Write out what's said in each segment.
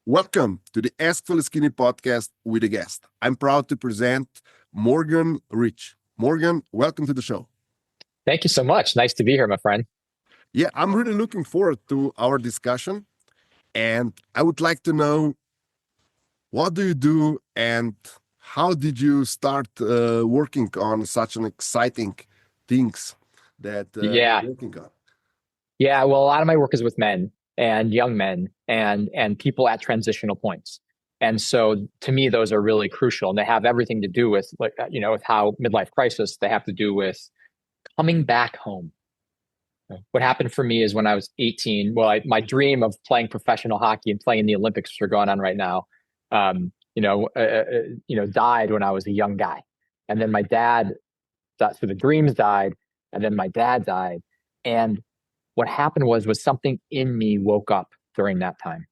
Welcome to the Ask Phil Skinny podcast with a guest. I'm proud to present Morgan Rich. Morgan, welcome to the show. Thank you so much. Nice to be here, my friend. Yeah, I'm really looking forward to our discussion. And I would like to know, what do you do and how did you start working on such an exciting things that Yeah. you're working on? Yeah. Well, a lot of my work is with men and young men and people at transitional points. And so to me, those are really crucial. And they have everything to do with, with how midlife crisis, they have to do with coming back home. What happened for me is when I was 18, my dream of playing professional hockey and playing in the Olympics, which are going on right now, died when I was a young guy. And then my dad, so the dreams died, and then my dad died. And what happened was something in me woke up during that time,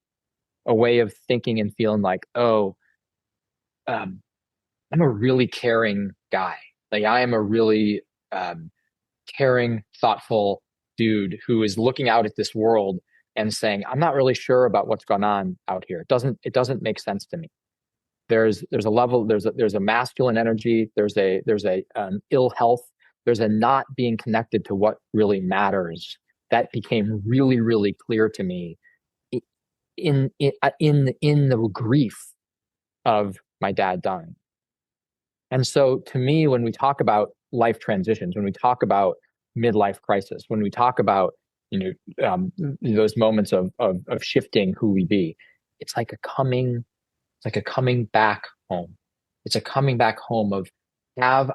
a way of thinking and feeling like, I'm a really caring guy. Like I am a really caring, thoughtful dude who is looking out at this world and saying, I'm not really sure about what's going on out here. It doesn't make sense to me. There's a level, there's a masculine energy, there's a ill health, there's a not being connected to what really matters. That became really, really clear to me in the grief of my dad dying. And so to me, when we talk about life transitions, when we talk about midlife crisis, when we talk about those moments of shifting who we be, it's like a coming back home. It's a coming back home of how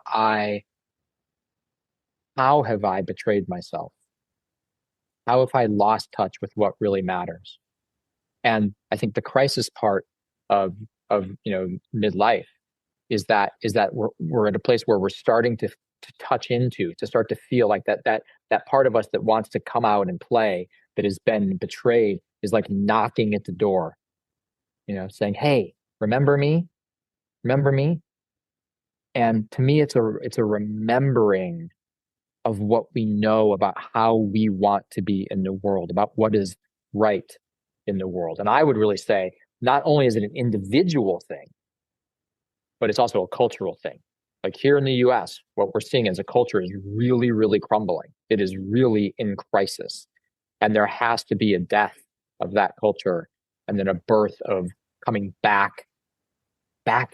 have I betrayed myself? How have I lost touch with what really matters? And I think the crisis part of midlife is that we're at a place where we're starting to touch into, to start to feel like that part of us that wants to come out and play, that has been betrayed, is like knocking at the door, saying, hey, remember me? Remember me? And to me, it's a remembering of what we know about how we want to be in the world, about what is right in the world. And I would really say, not only is it an individual thing, but it's also a cultural thing. Like here in the US, what we're seeing as a culture is really, really crumbling. It is really in crisis. And there has to be a death of that culture and then a birth of coming back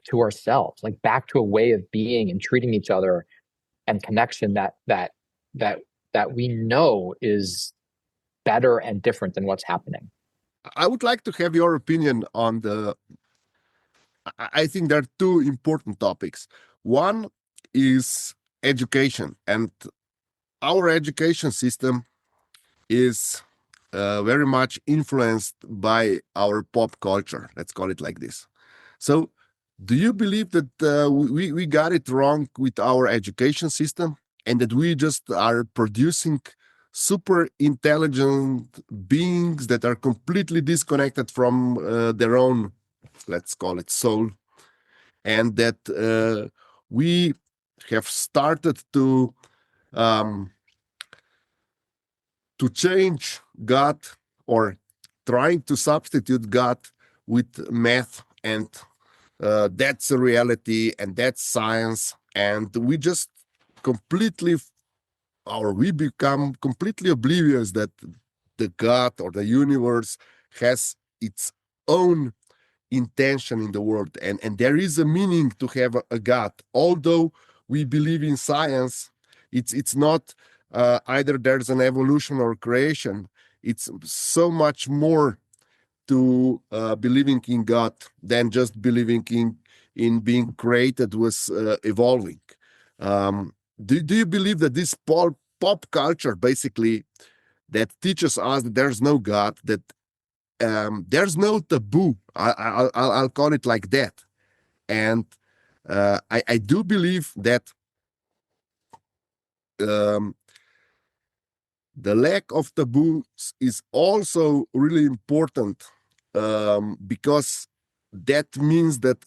to ourselves, like back to a way of being and treating each other and connection that we know is better and different than what's happening. I would like to have your opinion on I think there are two important topics. One is education, and our education system is very much influenced by our pop culture. Let's call it like this. So, do you believe that we got it wrong with our education system and that we just are producing super intelligent beings that are completely disconnected from their own, let's call it soul, and that we have started um, to change God, or trying to substitute God with math, and that's a reality and that's science, and we just completely, or we become completely oblivious that the God or the universe has its own intention in the world, and there is a meaning to have a God. Although we believe in science, it's not either there's an evolution or creation. It's so much more to believing in God than just believing in being created was evolving. Do you believe that this pop culture basically that teaches us that there's no God, that there's no taboo? I'll call it like that. And I do believe that um, the lack of taboos is also really important, because that means that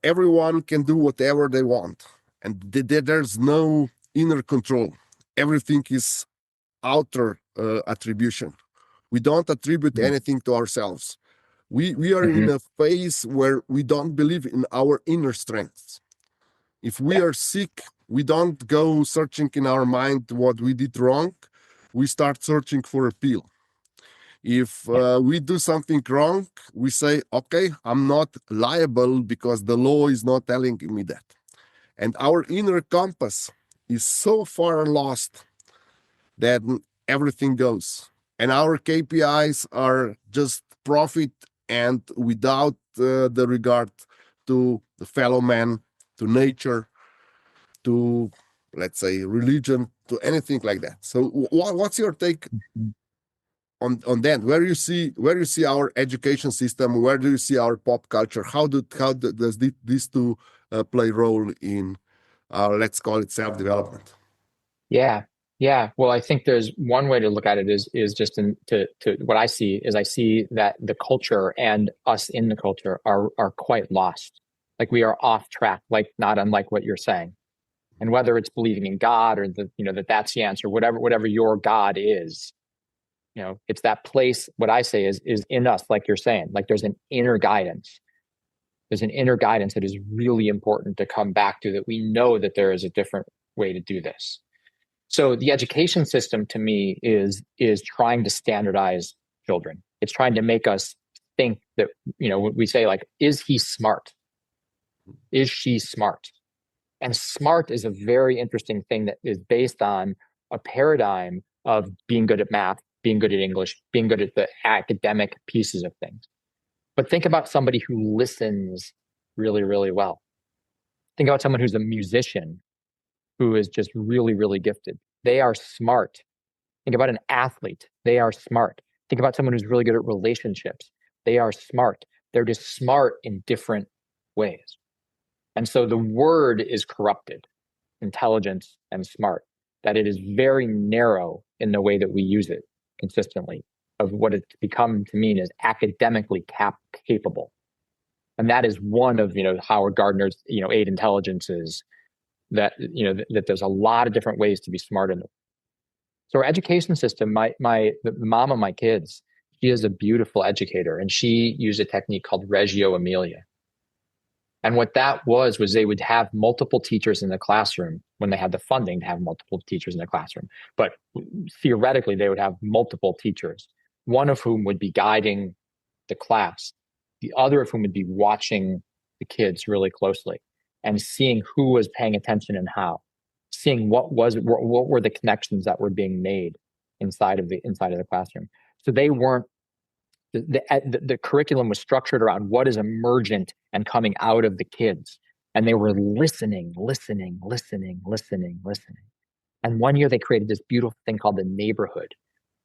everyone can do whatever they want, and there's no inner control. Everything is outer attribution, We don't attribute Mm. anything to ourselves. We are in Mhm. a phase where we don't believe in our inner strengths. If we Yeah. are sick, we don't go searching in our mind what we did wrong. We start searching for a pill. If Yeah. we do something wrong, we say, okay, I'm not liable because the law is not telling me that. And our inner compass is so far lost that everything goes. And our KPIs are just profit and without the regard to the fellow man, to nature, to, let's say, religion, to anything like that. So what's your take Mhm. on that? Where you see our education system? Where do you see our pop culture? Does these two play role in our, let's call it, self-development? Yeah. Yeah. Well, I think there's one way to look at it is just to what I see is I see that the culture and us in the culture are quite lost. Like we are off track, like not unlike what you're saying. And whether it's believing in God or that's the answer, whatever your God is, it's that place. What I say is in us, like you're saying, like there's an inner guidance. There's an inner guidance that is really important to come back to, that we know that there is a different way to do this. So the education system to me is trying to standardize children. It's trying to make us think that, we say, like, is he smart? Is she smart? And smart is a very interesting thing that is based on a paradigm of being good at math, being good at English, being good at the academic pieces of things. But think about somebody who listens really, really well. Think about someone who's a musician who is just really, really gifted. They are smart. Think about an athlete. They are smart. Think about someone who's really good at relationships. They are smart. They're just smart in different ways. And so the word is corrupted, intelligence and smart, that it is very narrow in the way that we use it consistently, of what it's become to mean is academically capable. And that is one of, Howard Gardner's, 8 intelligences, that there's a lot of different ways to be smart in it. So our education system, the mom of my kids, she is a beautiful educator, and she used a technique called Reggio Emilia. And what that was they would have multiple teachers in the classroom when they had the funding to have multiple teachers in the classroom. But theoretically, they would have multiple teachers, one of whom would be guiding the class, the other of whom would be watching the kids really closely and seeing who was paying attention and how, seeing what were the connections that were being made inside of the classroom. So they weren't the curriculum was structured around what is emergent and coming out of the kids. And they were listening. And one year they created this beautiful thing called the neighborhood,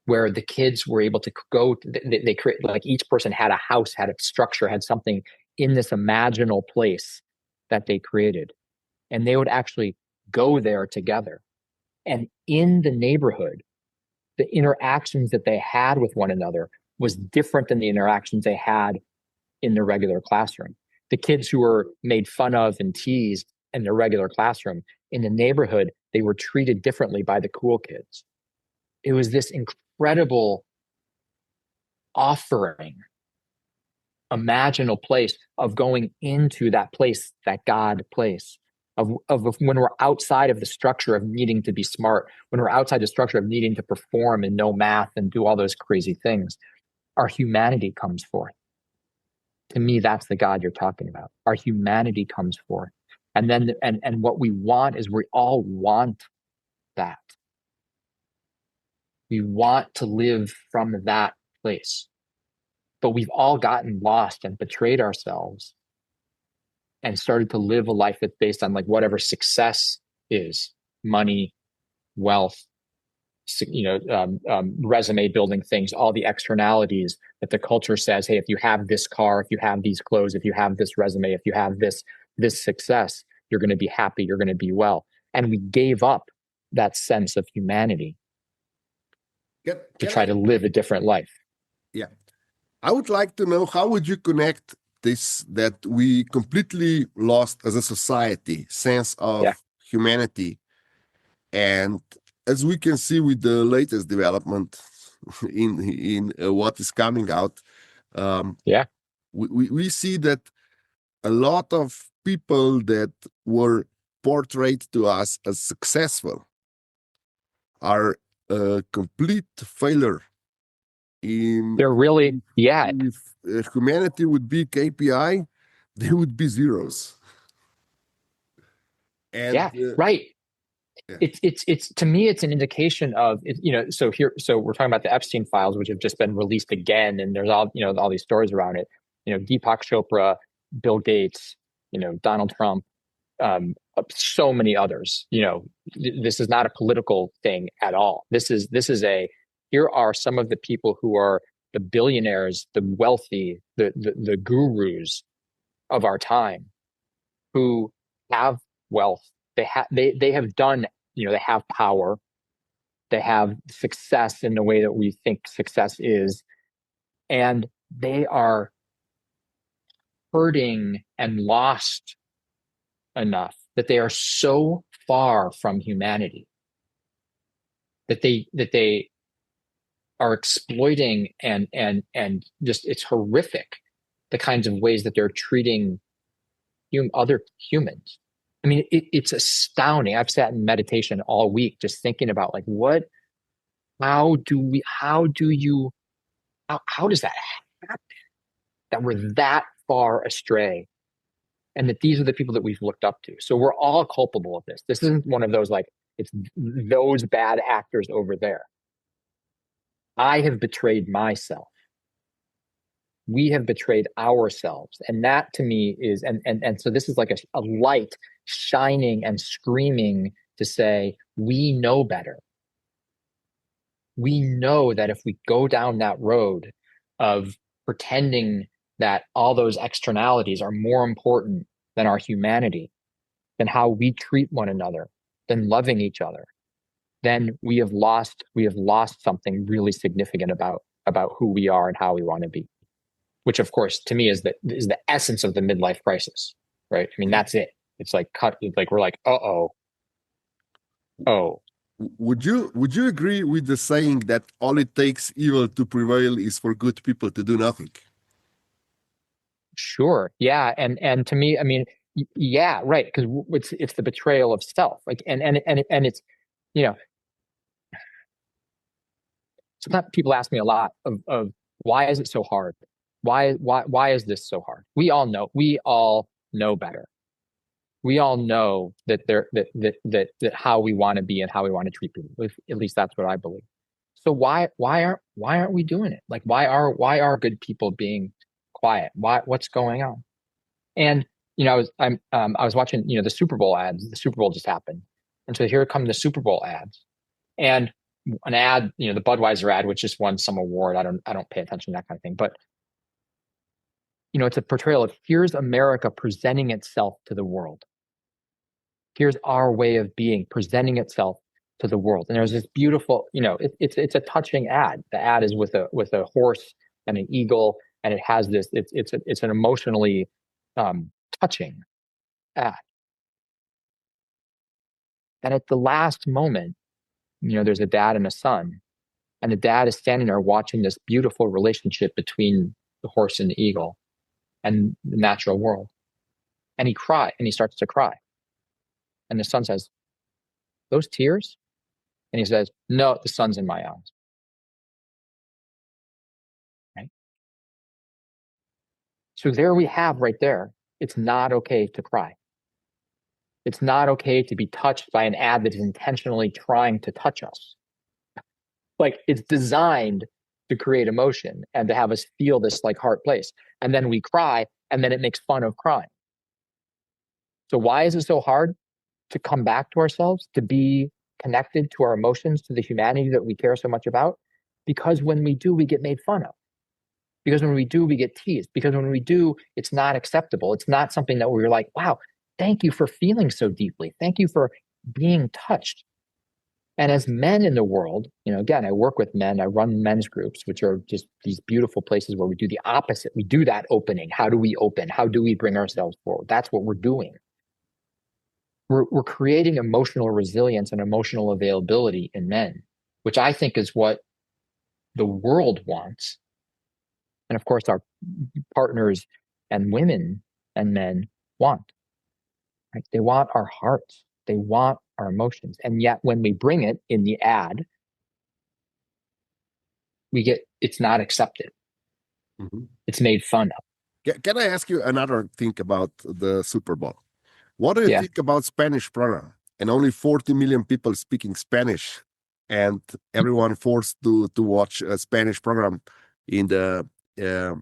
where the kids were able to go, they create, like, each person had a house, had a structure, had something in this imaginal place that they created. And they would actually go there together. And in the neighborhood, the interactions that they had with one another was different than the interactions they had in the regular classroom. The kids who were made fun of and teased in the regular classroom, in the neighborhood, they were treated differently by the cool kids. It was this incredible offering, imaginal place of going into that place, that God place, of when we're outside of the structure of needing to be smart, when we're outside the structure of needing to perform and know math and do all those crazy things, our humanity comes forth. To me, that's the God you're talking about. Our humanity comes forth. And then, and what we want is, we all want that. We want to live from that place. But we've all gotten lost and betrayed ourselves and started to live a life that's based on, like, whatever success is: money, wealth, resume building things, all the externalities that the culture says, hey, if you have this car, if you have these clothes, if you have this resume, if you have this success, you're going to be happy, you're going to be well. And we gave up that sense of humanity Can, to can try I? to live a different life. Yeah. I would like to know, how would you connect this, that we completely lost as a society sense Yeah. of humanity, and as we can see with the latest development, in what is coming out. Um, Yeah. we see that a lot of people that were portrayed to us as successful are a complete failure in. They're really, yeah, If humanity would be KPI, they would be zeros. And yeah, right. yeah. It's to me, it's an indication of, so we're talking about the Epstein files, which have just been released again. And there's all these stories around it, Deepak Chopra, Bill Gates, Donald Trump, so many others. This is not a political thing at all. Here are some of the people who are the billionaires, the wealthy, the gurus of our time, who have wealth. They have done, they have power, they have success in the way that we think success is, and they are hurting and lost enough that they are so far from humanity that they are exploiting and just, it's horrific, the kinds of ways that they're treating other humans. I mean, it's astounding. I've sat in meditation all week just thinking about, like, how does that happen? That we're that far astray, and that these are the people that we've looked up to. So we're all culpable of this. This isn't one of those, like, it's those bad actors over there. I have betrayed myself. We have betrayed ourselves. And that to me is, and so this is like a light shining and screaming to say, we know better. We know that if we go down that road of pretending that all those externalities are more important than our humanity, than how we treat one another, than loving each other, then we have lost something really significant about who we are and how we want to be. Which, of course, to me is the essence of the midlife crisis, right? I mean, that's it. It's like we're like, oh. Would you agree with the saying that all it takes evil to prevail is for good people to do nothing? Sure. Yeah. And to me, I mean, yeah, right. Because it's the betrayal of self. Like, and it's, you know, sometimes people ask me a lot of why is it so hard? Why is this so hard? We all know better. We all know that that how we want to be and how we want to treat people. At least that's what I believe. So why aren't we doing it? Like, why are good people being quiet? What's going on? And I was watching the Super Bowl ads. The Super Bowl just happened, and so here come the Super Bowl ads, and an ad, the Budweiser ad, which just won some award. I don't pay attention to that kind of thing, but it's a portrayal of, here's America presenting itself to the world. Here's our way of being presenting itself to the world. And there's this beautiful, it's a touching ad. The ad is with a horse and an eagle, and it has this. It's an emotionally touching ad. And at the last moment, there's a dad and a son, and the dad is standing there watching this beautiful relationship between the horse and the eagle and the natural world. And he starts to cry. And the son says, "Those tears?" And he says, "No, the sun's in my eyes." Right? So there we have right there. It's not okay to cry. It's not okay to be touched by an ad that is intentionally trying to touch us. Like, it's designed to create emotion and to have us feel this like heart place. And then we cry, and then it makes fun of crying. So why is it so hard to come back to ourselves, to be connected to our emotions, to the humanity that we care so much about? Because when we do, we get made fun of. Because when we do, we get teased. Because when we do, it's not acceptable. It's not something that we're like, wow, thank you for feeling so deeply. Thank you for being touched. And as men in the world, again, I work with men, I run men's groups, which are just these beautiful places where we do the opposite. We do that opening. How do we open? How do we bring ourselves forward? That's what we're doing. We're creating emotional resilience and emotional availability in men, which I think is what the world wants, and of course our partners and women and men want. Right? They want our hearts. They want our emotions. And yet when we bring it in the ad, it's not accepted. Mhm. It's made fun of. Can I ask you another thing about the Super Bowl? What do you Yeah. think about Spanish program? And only 40 million people speaking Spanish, and everyone forced to watch a Spanish program in the uh,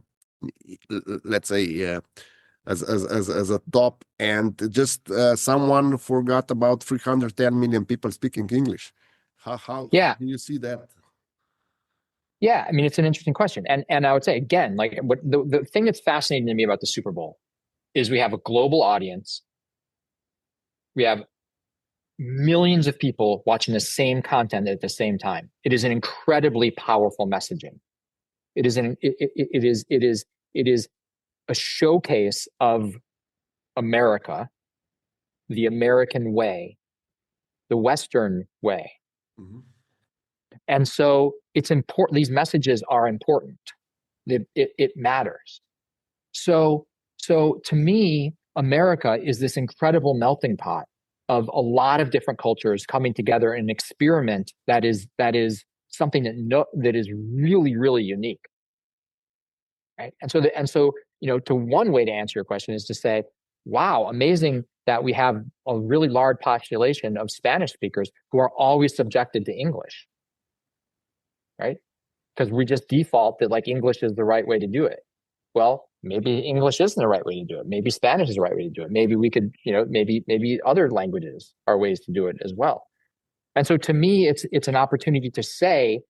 let's say as a top, and just someone forgot about 310 million people speaking English. How Yeah. do you see that? Yeah. I mean, it's an interesting question. And I would say again, like what the thing that's fascinating to me about the Super Bowl is we have a global audience. We have millions of people watching the same content at the same time. It is an incredibly powerful messaging. It is a showcase of America, the American way, the Western way. Mhm. And so it's important. These messages are important. It matters. So, so to me, America is this incredible melting pot of a lot of different cultures coming together in an experiment that is something that is really, really unique. Right. And so, to one way to answer your question is to say, wow, amazing that we have a really large population of Spanish speakers who are always subjected to English, right? Because we just default that like English is the right way to do it. Well, maybe English isn't the right way to do it. Maybe Spanish is the right way to do it. Maybe we could, maybe other languages are ways to do it as well. And so to me, it's an opportunity to say,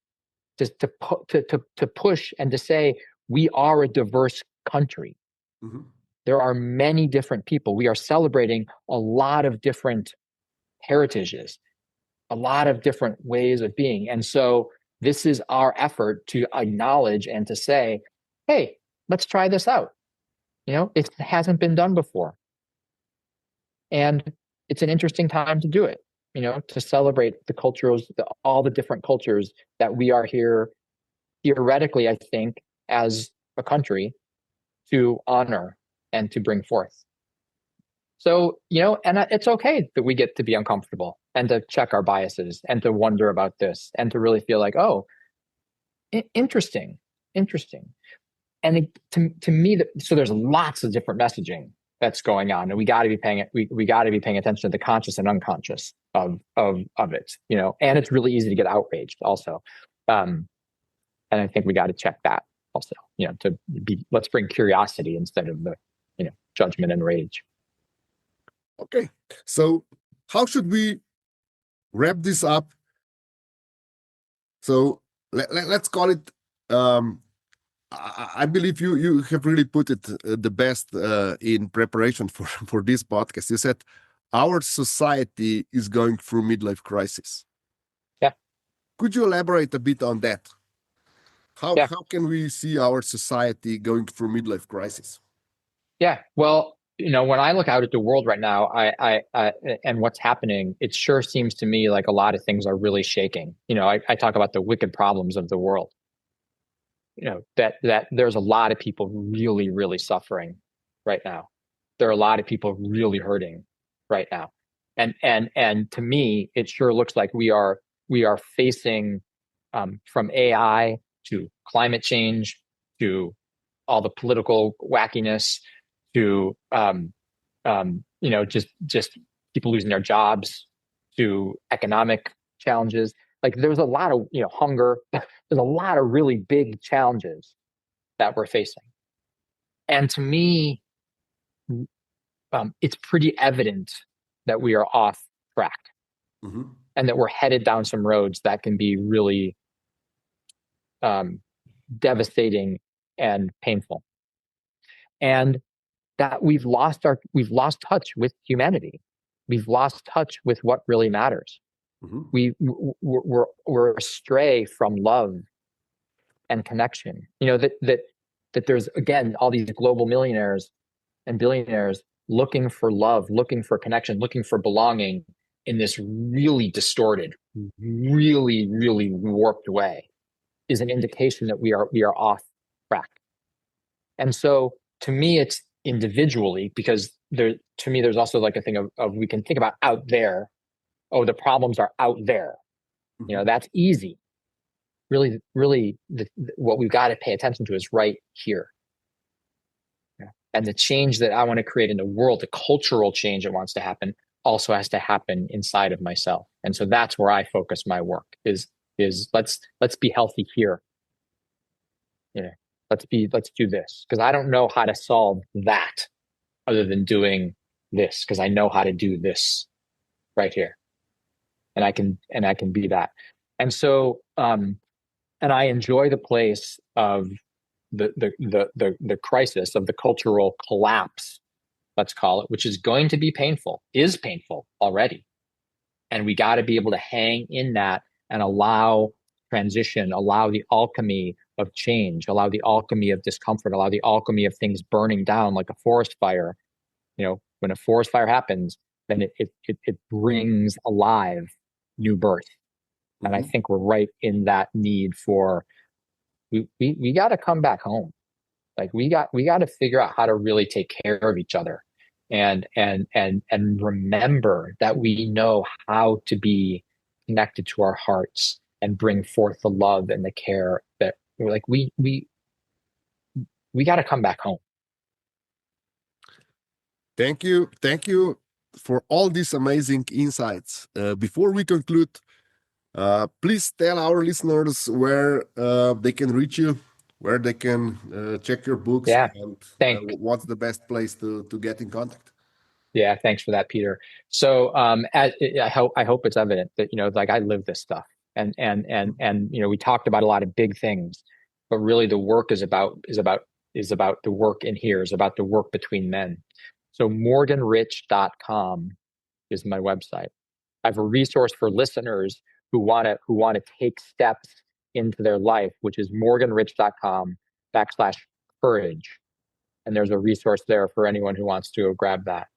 to push and to say, we are a diverse country. Mhm. There are many different people. We are celebrating a lot of different heritages, a lot of different ways of being. And so this is our effort to acknowledge and to say, hey, let's try this out. It hasn't been done before. And it's an interesting time to do it, to celebrate all the different cultures that we are here theoretically, I think, as a country to honor and to bring forth. So, and it's okay that we get to be uncomfortable and to check our biases and to wonder about this and to really feel like, oh, interesting, interesting. And to me, so there's lots of different messaging that's going on, and we got to be paying attention to the conscious and unconscious of it, and it's really easy to get outraged also. And I think we got to check that also, let's bring curiosity instead of the, judgment and rage. Okay, so how should we wrap this up? So let's call it. I believe you have really put it the best in preparation for this podcast. You said our society is going through midlife crisis. Yeah. Could you elaborate a bit on that? Yeah. How can we see our society going through midlife crisis? Yeah. Well, when I look out at the world right now, I and what's happening, it sure seems to me like a lot of things are really shaking. I talk about the wicked problems of the world. That there's a lot of people really, really suffering right now. There are a lot of people really hurting right now. And to me, it sure looks like we are facing, from AI to climate change to all the political wackiness to just people losing their jobs to economic challenges. Like there's a lot of hunger. There's a lot of really big challenges that we're facing. And to me, it's pretty evident that we are off track Mhm. and that we're headed down some roads that can be really devastating and painful. And that we've lost touch with humanity. We've lost touch with what really matters. Mhm. We're astray from love and connection. That there's again all these global millionaires and billionaires looking for love, looking for connection, looking for belonging in this really distorted, really, really warped way. is an indication that we are off track. And so to me, it's individually, because to me, there's also like a thing of we can think about out there. Oh, the problems are out there. That's easy. Really, what we've got to pay attention to is right here. And the change that I want to create in the world, the cultural change that wants to happen, also has to happen inside of myself. And so that's where I focus my work is let's be healthy here. Let's do this, because I don't know how to solve that other than doing this, because I know how to do this right here. And I can be that. And so and I enjoy the place of the crisis, of the cultural collapse, let's call it, which is going to be painful, is painful already. And we got to be able to hang in that and allow transition, allow the alchemy of change, allow the alchemy of discomfort, allow the alchemy of things burning down like a forest fire. When a forest fire happens, then it brings alive new birth. And I think we're right in that need for, we got to come back home. Like we got to figure out how to really take care of each other and remember that we know how to be connected to our hearts and bring forth the love and the care that we're like, we got to come back home. Thank you for all these amazing insights. Before we conclude, please tell our listeners where they can reach you, where they can check your books, and what's the best place to get in contact. Yeah, thanks for that, Peter. So I hope it's evident that like I live this stuff, and we talked about a lot of big things, but really the work is about the work in here, is about the work between men. So morganrich.com is my website. I have a resource for listeners who want to take steps into their life, which is morganrich.com/courage. And there's a resource there for anyone who wants to grab that.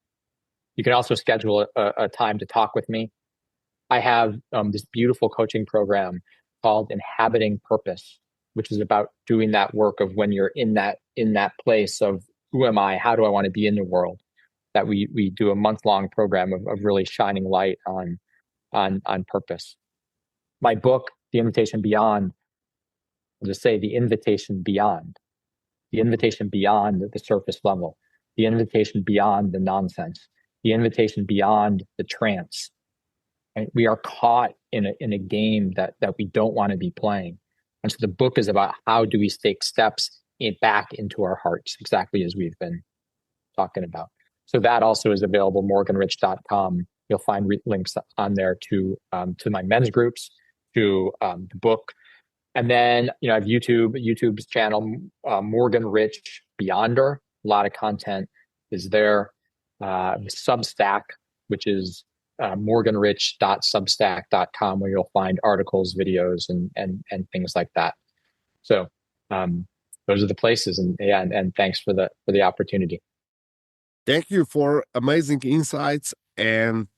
You can also schedule a time to talk with me. I have this beautiful coaching program called Inhabiting Purpose, which is about doing that work of when you're in that place of who am I? How do I want to be in the world? That we do a month-long program of really shining light on purpose. My book, The Invitation Beyond, I'll just say the invitation beyond the surface level, the invitation beyond the nonsense, the invitation beyond the trance. Right? We are caught in a game that we don't want to be playing. And so the book is about how do we take steps back into our hearts, exactly as we've been talking about. So that also is available, morganrich.com. You'll find links on there to my men's groups, to the book. And then, I have YouTube's channel, Morgan Rich Beyonder. A lot of content is there. Substack, which is morganrich.substack.com, where you'll find articles, videos, and things like that. So those are the places. And thanks for the opportunity. Thank you for amazing insights, and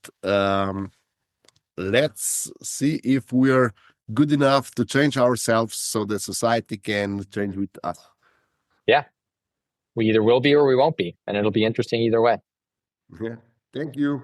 let's see if we're good enough to change ourselves so the society can change with us. Yeah, we either will be or we won't be, and it'll be interesting either way. Yeah, thank you.